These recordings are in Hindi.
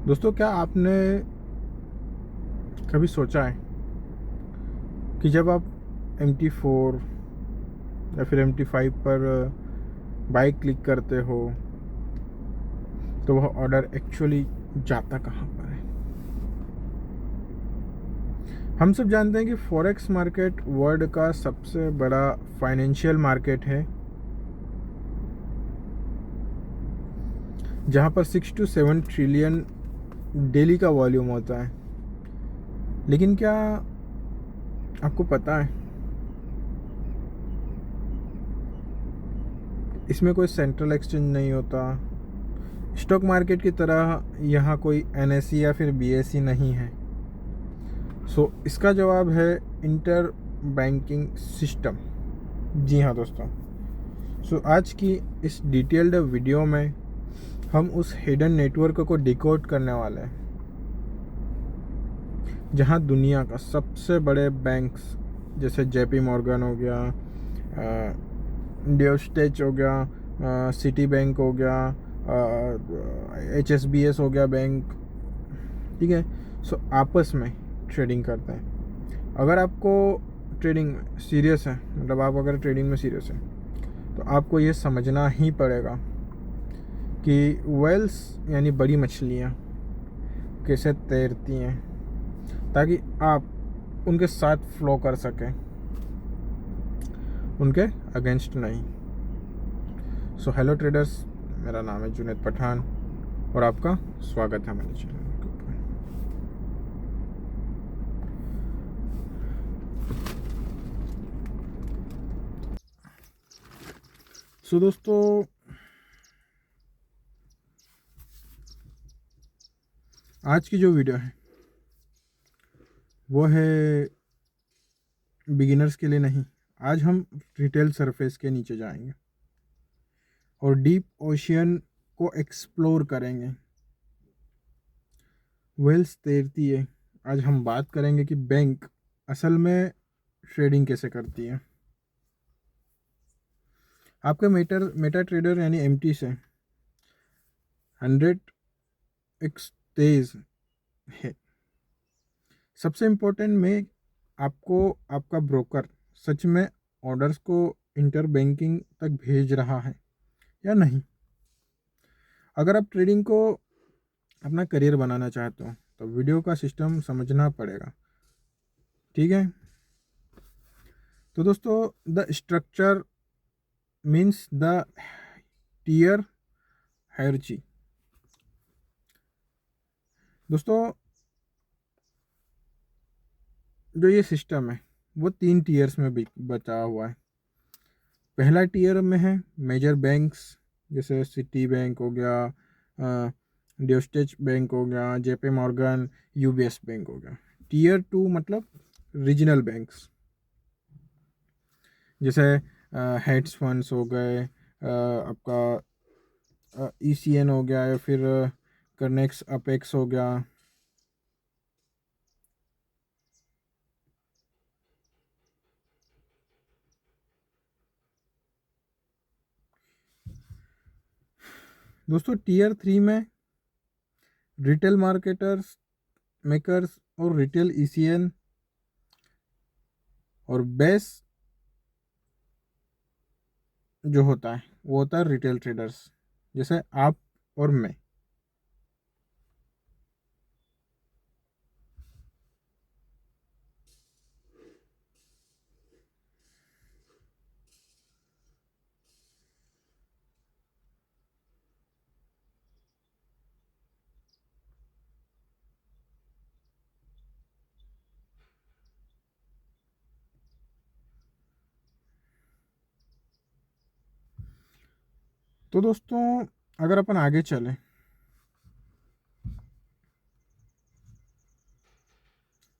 दोस्तों, क्या आपने कभी सोचा है कि जब आप MT4 या फिर MT5 पर बाइक क्लिक करते हो तो वह ऑर्डर एक्चुअली जाता कहाँ पर है? हम सब जानते हैं कि फॉरेक्स मार्केट वर्ल्ड का सबसे बड़ा फाइनेंशियल मार्केट है, जहाँ पर 6 to 7 ट्रिलियन डेली का वॉल्यूम होता है। लेकिन क्या आपको पता है इसमें कोई सेंट्रल एक्सचेंज नहीं होता। स्टॉक मार्केट की तरह यहाँ कोई NSE या फिर BSE नहीं है। इसका जवाब है इंटर बैंकिंग सिस्टम। जी हाँ दोस्तों। आज की इस डिटेल्ड वीडियो में हम उस हिडन नेटवर्क को डिकोड करने वाले हैं, जहाँ दुनिया का सबसे बड़े बैंक्स जैसे JP मॉर्गन हो गया, ड्यूस्टेच हो गया, सिटी बैंक हो गया, HSBS हो गया बैंक, ठीक है। आपस में ट्रेडिंग करते हैं। अगर आपको ट्रेडिंग में सीरियस है, मतलब आप अगर ट्रेडिंग में सीरियस है, तो आपको ये समझना ही पड़ेगा कि वेल्स यानी बड़ी मछलियाँ कैसे तैरती हैं, ताकि आप उनके साथ फ्लो कर सकें, उनके अगेंस्ट नहीं। हेलो ट्रेडर्स, मेरा नाम है जुनैद पठान और आपका स्वागत है मेरे चैनल के ऊपर। दोस्तों, आज की जो वीडियो है वो है बिगिनर्स के लिए नहीं। आज हम रिटेल सरफेस के नीचे जाएंगे और डीप ओशियन को एक्सप्लोर करेंगे। वेल्स तैरती है। आज हम बात करेंगे कि बैंक असल में ट्रेडिंग कैसे करती है। आपके मेटा ट्रेडर यानी MT से 100x तेज है। सबसे इम्पोर्टेंट में आपको आपका ब्रोकर सच में ऑर्डर्स को इंटर बैंकिंग तक भेज रहा है या नहीं। अगर आप ट्रेडिंग को अपना करियर बनाना चाहते हो तो वीडियो का सिस्टम समझना पड़ेगा, ठीक है। तो दोस्तों, the structure means the tier hierarchy. दोस्तों, जो ये सिस्टम है वो 3 टीयर्स में बचा हुआ है। पहला टीयर में है मेजर बैंक्स, जैसे सिटी बैंक हो गया, ड्यूस्टेच बैंक हो गया, JP मॉर्गन, UBS बैंक हो गया। टीयर 2 मतलब रीजनल बैंक्स, जैसे हेड्स फंड्स हो गए, आपका ECN हो गया, या फिर कर्नेक्स अपेक्स हो गया। दोस्तों, टीयर 3 में रिटेल मार्केटर्स, मेकर्स और रिटेल ECN और बेस जो होता है वो होता है रिटेल ट्रेडर्स, जैसे आप और मैं। तो दोस्तों, अगर अपन आगे चलें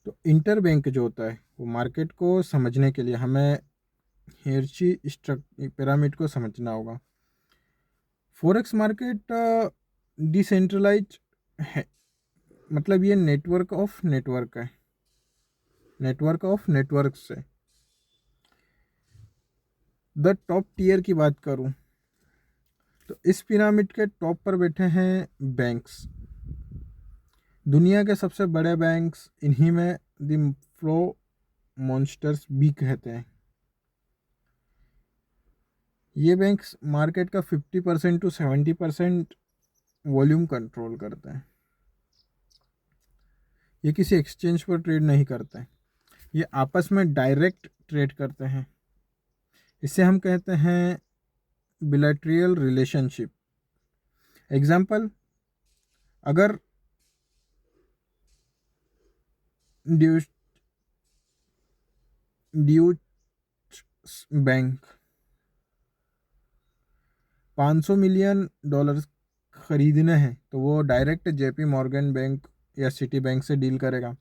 तो इंटर बैंक जो होता है वो मार्केट को समझने के लिए हमें हियरची पिरामिड को समझना होगा। फॉरेक्स मार्केट डिसेंट्रलाइज है, मतलब ये नेटवर्क ऑफ नेटवर्क है, नेटवर्क ऑफ नेटवर्क से। द टॉप टीयर की बात करूं तो इस पिरामिड के टॉप पर बैठे हैं बैंक्स, दुनिया के सबसे बड़े बैंक्स इन्हीं में द फ्लो मॉन्स्टर्स भी कहते हैं। ये बैंक्स मार्केट का 50% टू 70% वॉल्यूम कंट्रोल करते हैं। ये किसी एक्सचेंज पर ट्रेड नहीं करते हैं, ये आपस में डायरेक्ट ट्रेड करते हैं। इसे हम कहते हैं बिलैटरल रिलेशनशिप। एग्जाम्पल, अगर ड्यूच बैंक $500 मिलियन खरीदने हैं तो वो डायरेक्ट जेपी मॉर्गन बैंक या सिटी बैंक से डील करेगा।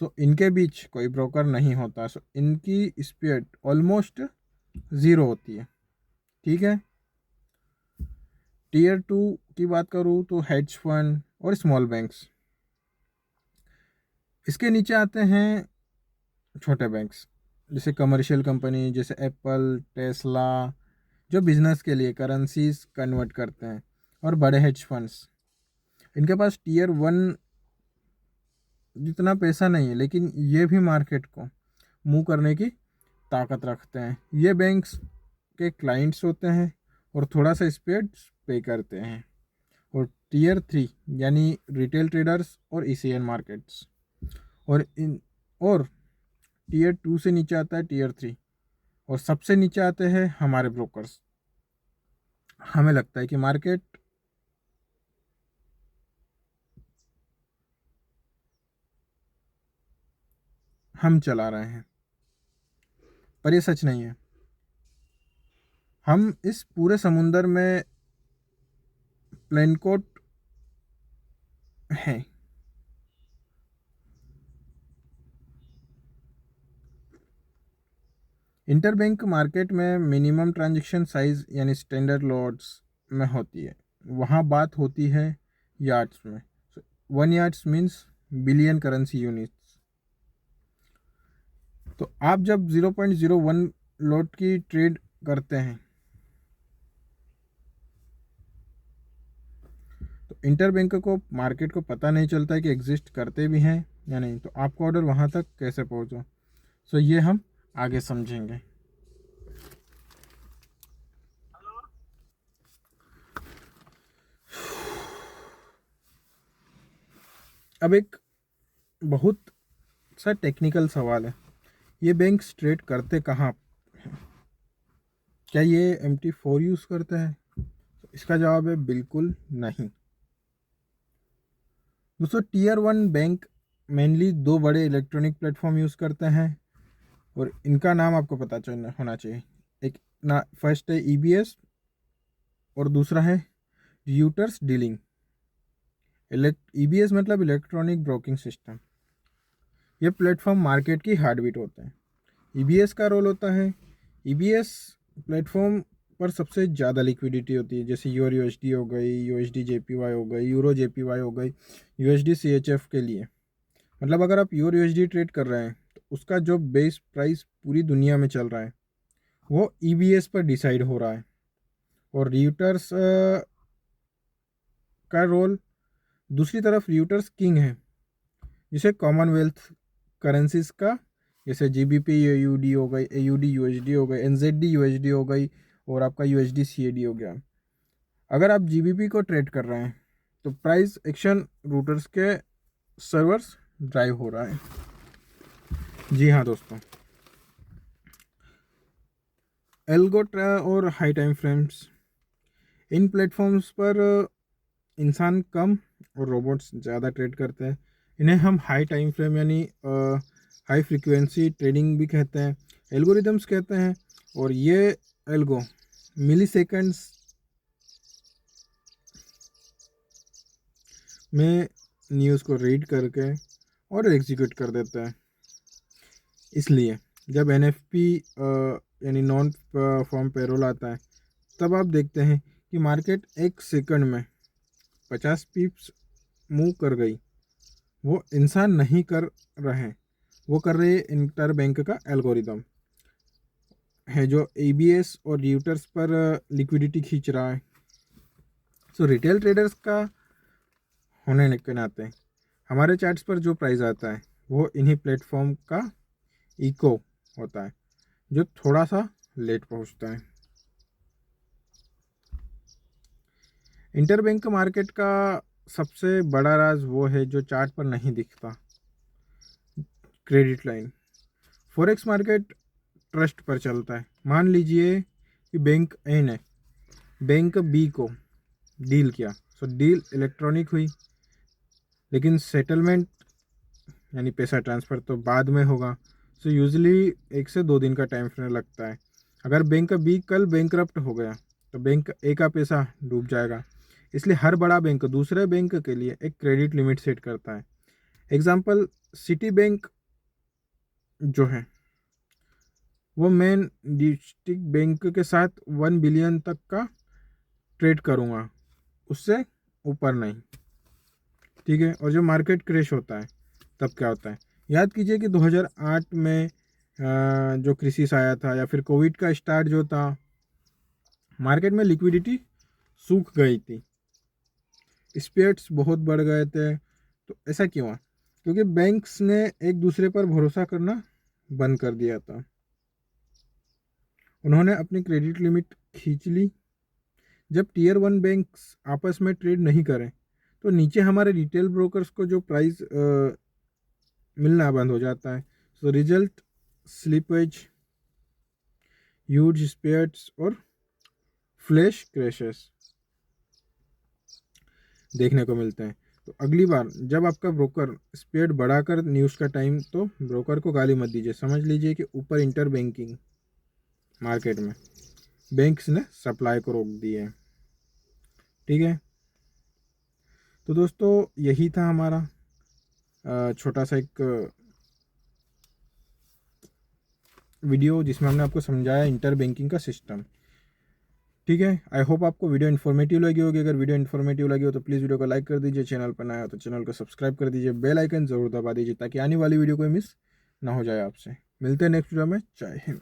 सो इनके बीच कोई ब्रोकर नहीं होता। सो इनकी स्पीड ऑलमोस्ट ज़ीरो होती है। ठीक है। टीयर 2 की बात करूँ तो हेज फंड और स्मॉल बैंक्स। इसके नीचे आते हैं छोटे बैंक्स, जैसे कमर्शियल कंपनी जैसे एप्पल, टेस्ला, जो बिजनेस के लिए करेंसीज कन्वर्ट करते हैं, और बड़े हेज फंड्स। इनके पास टीयर 1 जितना पैसा नहीं है, लेकिन ये भी मार्केट को मूव करने की ताकत रखते हैं। ये बैंक्स के क्लाइंट्स होते हैं और थोड़ा सा स्प्रेड पे करते हैं। और टीयर 3 यानी रिटेल ट्रेडर्स और ईसीएन मार्केट्स। और टीयर 2 से नीचे आता है टीयर 3, और सबसे नीचे आते हैं हमारे ब्रोकर्स। हमें लगता है कि मार्केट हम चला रहे हैं, पर ये सच नहीं है। हम इस पूरे समुंदर में प्लेनकोट हैं। इंटरबैंक मार्केट में मिनिमम ट्रांजैक्शन साइज यानी स्टैंडर्ड लॉट्स में होती है। वहाँ बात होती है यार्ड्स में। 1 yards means billion currency units. तो आप जब 0.01 लॉट की ट्रेड करते हैं तो इंटरबैंक को मार्केट को पता नहीं चलता है कि एग्जिस्ट करते भी हैं या नहीं। तो आपका ऑर्डर वहाँ तक कैसे पहुँचा, सो ये हम आगे समझेंगे। अब एक बहुत सा टेक्निकल सवाल है, ये बैंक ट्रेड करते कहाँ हैं? क्या ये MT4 यूज़ करते हैं? तो इसका जवाब है बिल्कुल नहीं। दोस्तों, टीयर 1 बैंक मेनली 2 बड़े इलेक्ट्रॉनिक प्लेटफॉर्म यूज़ करते हैं, और इनका नाम आपको पता चलना होना चाहिए। एक ना, फर्स्ट है EBS और दूसरा है रियूटर्स डीलिंग। EBS मतलब इलेक्ट्रॉनिक ब्रोकिंग सिस्टम। ये प्लेटफॉर्म मार्केट की हार्ट बीट होते हैं। EBS का रोल होता है, EBS प्लेटफॉर्म पर सबसे ज़्यादा लिक्विडिटी होती है, जैसे USD हो गई, USD JPY हो गई, यूरो JPY हो गई, USD CHF के लिए। मतलब अगर आप USD ट्रेड कर रहे हैं तो उसका जो बेस प्राइस पूरी दुनिया में चल रहा है वो EBS पर डिसाइड हो रहा है। और रियूटर्स का रोल, दूसरी तरफ रियूटर्स किंग है, जिसे कॉमनवेल्थ करेंसीज का, जैसे GBP AUD हो गई, AUD USD हो गई, NZD USD हो गई, और आपका USD CAD हो गया। अगर आप GBP को ट्रेड कर रहे हैं तो प्राइस एक्शन रूटर्स के सर्वर्स ड्राइव हो रहा है। जी हाँ दोस्तों, एल्गो और हाई टाइम फ्रेम्स, इन प्लेटफॉर्म्स पर इंसान कम और रोबोट्स ज़्यादा ट्रेड करते हैं। इन्हें हम हाई टाइम फ्रेम यानी हाई फ्रीक्वेंसी ट्रेडिंग भी कहते हैं, एल्गोरिदम्स कहते हैं। और ये एल्गो मिली सेकेंड्स में न्यूज़ को रीड करके और एग्जीक्यूट कर देता है। इसलिए जब NFP यानी नॉन फॉर्म पेरोल आता है, तब आप देखते हैं कि मार्केट 1 सेकंड में 50 पिप्स मूव कर गई। वो इंसान नहीं कर रहे हैं, वो कर रहे हैं इंटर बैंक का एल्गोरिदम है, जो EBS और रियूटर्स पर लिक्विडिटी खींच रहा है। सो रिटेल ट्रेडर्स का होने के नाते हमारे चार्ट्स पर जो प्राइस आता है वो इन्हीं प्लेटफॉर्म का इको होता है, जो थोड़ा सा लेट पहुंचता है। इंटरबैंक मार्केट का सबसे बड़ा राज वो है जो चार्ट पर नहीं दिखता, credit line. Forex market trust पर चलता है। मान लीजिए कि बैंक ए ने बैंक बी को डील किया, सो डील इलेक्ट्रॉनिक हुई, लेकिन सेटलमेंट यानी पैसा ट्रांसफ़र तो बाद में होगा। सो यूजुअली 1 से 2 दिन का टाइम फ्रेम लगता है। अगर बैंक बी कल बैंकरप्ट हो गया तो बैंक ए का पैसा डूब जाएगा। इसलिए हर बड़ा बैंक दूसरे बैंक के लिए एक क्रेडिट लिमिट सेट करता है। एग्जाम्पल, सिटी बैंक जो है वो मैं डिस्ट्रिक्ट बैंक के साथ 1 बिलियन तक का ट्रेड करूँगा, उससे ऊपर नहीं। ठीक है। और जब मार्केट क्रैश होता है तब क्या होता है, याद कीजिए कि 2008 में जो क्राइसिस आया था या फिर कोविड का स्टार्ट जो था, मार्केट में लिक्विडिटी सूख गई थी, स्प्रेड्स बहुत बढ़ गए थे। तो ऐसा क्यों हुआ? क्योंकि बैंक्स ने एक दूसरे पर भरोसा करना बंद कर दिया था। उन्होंने अपनी क्रेडिट लिमिट खींच ली। जब टीयर 1 बैंक्स आपस में ट्रेड नहीं करें तो नीचे हमारे रिटेल ब्रोकर्स को जो प्राइस मिलना बंद हो जाता है। So result slippage, huge spreads और फ्लैश क्रैशेस देखने को मिलते हैं। तो अगली बार जब आपका ब्रोकर स्प्रेड बढ़ाकर न्यूज़ का टाइम, तो ब्रोकर को गाली मत दीजिए, समझ लीजिए कि ऊपर इंटर बैंकिंग मार्केट में बैंक्स ने सप्लाई को रोक दिया है। ठीक है। तो दोस्तों यही था हमारा छोटा सा एक वीडियो जिसमें हमने आपको समझाया इंटर बैंकिंग का सिस्टम। ठीक है। आई होप आपको वीडियो इन्फॉर्मेटिव लगी होगी। अगर वीडियो इन्फॉर्मेटिव लगी हो तो प्लीज़ वीडियो को लाइक कर दीजिए, चैनल पर नया हो तो चैनल को सब्सक्राइब कर दीजिए, बेल आइकन ज़रूर दबा दीजिए ताकि आने वाली वीडियो कोई मिस ना हो जाए आपसे। मिलते हैं नेक्स्ट वीडियो में। जय हिंद।